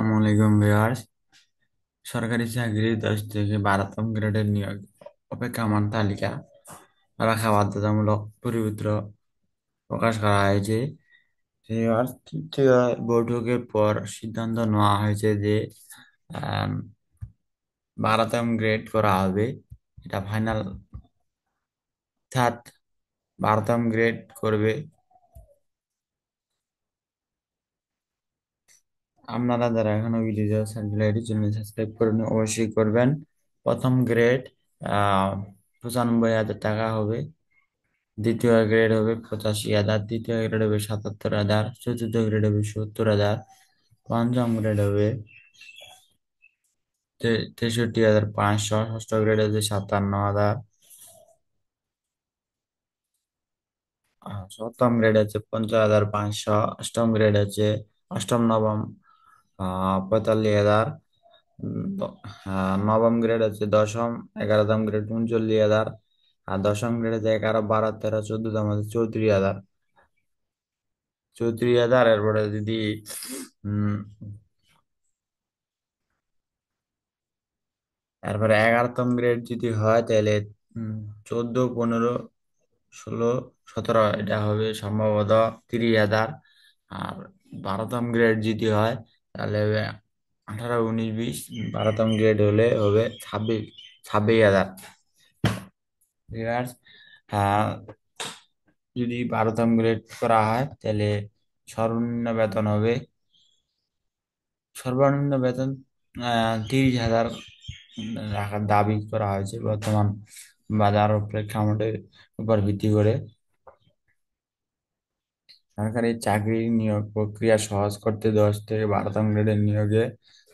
আসসালামু আলাইকুম ভিউয়ার্স। সরকারি চাকরির 10 থেকে 12তম গ্রেডের নিয়োগ অপেক্ষমান তালিকা রাখা বাধ্যতামূলক পরিপত্র প্রকাশ করা হয়েছে। ভিউয়ার্স, তৃতীয় বৈঠকের পর সিদ্ধান্ত নেওয়া হয়েছে যে আম, 12তম গ্রেড করা হবে। এটা ফাইনাল। অর্থাৎ 12তম গ্রেড করবে। আপনারা যারা এখনো ভিডিও সার্কুলারটি চ্যানেল সাবস্ক্রাইব করেন অবশ্যই করবেন। প্রথম গ্রেড 95,000 টাকা হবে। দ্বিতীয় গ্রেড হবে 85,000, তৃতীয় গ্রেড হবে 77,000, চতুর্থ গ্রেড হবে 70,000, পঞ্চম গ্রেড হবে 63,500, ষষ্ঠ গ্রেড হচ্ছে 57,000, সপ্তম গ্রেড হচ্ছে 50,500, অষ্টম গ্রেড হচ্ছে অষ্টম নবম 45,000, নবম গ্রেড হচ্ছে দশম, 11তম গ্রেড 39,000, আর দশম গ্রেড হচ্ছে 11, 12, 13, 14তম হচ্ছে 34,000। 34,000 এরপরে যদি উম তারপরে 11তম গ্রেড যদি হয় তাহলে 14, 15, 16, 17 এটা হবে সম্ভবত 30,000। আর 12তম গ্রেড যদি হয় তাহলে হবে 18, 19, 20। 12তম গ্রেড হলে হবে 26,000। আর যদি 12তম গ্রেড করা হয় তাহলে সর্বনিম্ন বেতন হবে সর্বনিম্ন বেতন 30,000 রাখার দাবি করা হয়েছে বর্তমান বাজার ও প্রেক্ষাপটের উপর ভিত্তি করে। সরকারি চাকরি নিয়োগ প্রক্রিয়া সহজ করতে 10 থেকে 12তম গ্রেডের নিয়োগে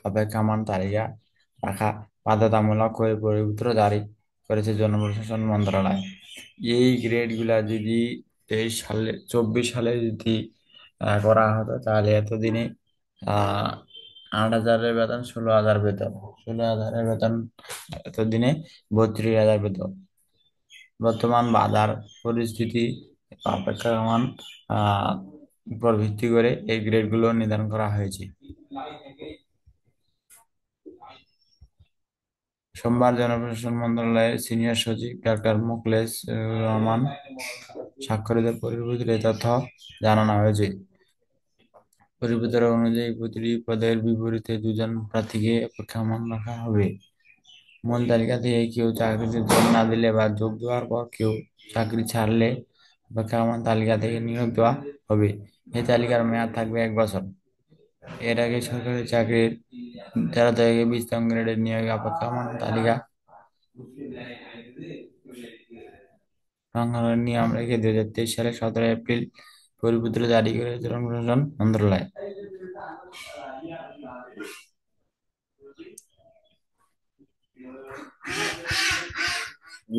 অপেক্ষমান তালিকা রাখা বাধ্যতামূলক করে পরিপত্র জারি করেছে জনপ্রশাসন মন্ত্রণালয়। এই গ্রেডগুলা যদি 23 সালে 24 সালে যদি করা হতো তাহলে এতদিনে 8,000-এর বেতন 16,000 বেতন, 16,000-এর বেতন এতদিনে 32,000 বেতন। বর্তমান বাজার পরিস্থিতি অপেক্ষমান আহ উপর ভিত্তি করে এই গ্রেডগুলো নির্ধারণ করা হয়েছে। সোমবার জনপ্রশাসন মন্ত্রণালয়ের সিনিয়র সচিব ডাক্তার মোখলেস রহমান স্বাক্ষরিত পরিপত্রে এই তথ্য জানানো হয়েছে। পরিপত্র অনুযায়ী প্রতিটি পদের বিপরীতে দুজন প্রার্থীকে অপেক্ষমান রাখা হবে। মূল তালিকা থেকে কেউ চাকরিতে যোগ না দিলে বা যোগ দেওয়ার পর কেউ চাকরি ছাড়লে অপেক্ষমান তালিকা থেকে নিয়োগ দেওয়া হবে। এই তালিকার মেয়াদ থাকবে 1 বছর। এর আগে সরকারি চাকরির 13 থেকে 20তম গ্রেডের নিয়োগে অপেক্ষমান তালিকা সংশোধনের নিয়ম রেখে 2023 সালে 17 এপ্রিল পরিপত্র জারি করে জনপ্রশাসন মন্ত্রণালয়।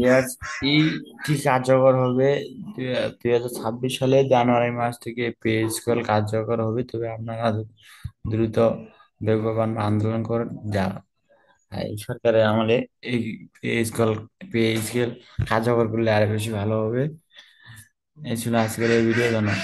ইয়ার কি কার্যকর হবে? 2026 সালে জানুয়ারি মাস থেকে পে স্কেল কার্যকর হবে, তবে আপনারা দ্রুত বেগবান আন্দোলন করেন যা এই সরকারের আমলে এই পে স্কেল কার্যকর করলে আরো বেশি ভালো হবে। এই ছিল আজকের এই ভিডিও। জানা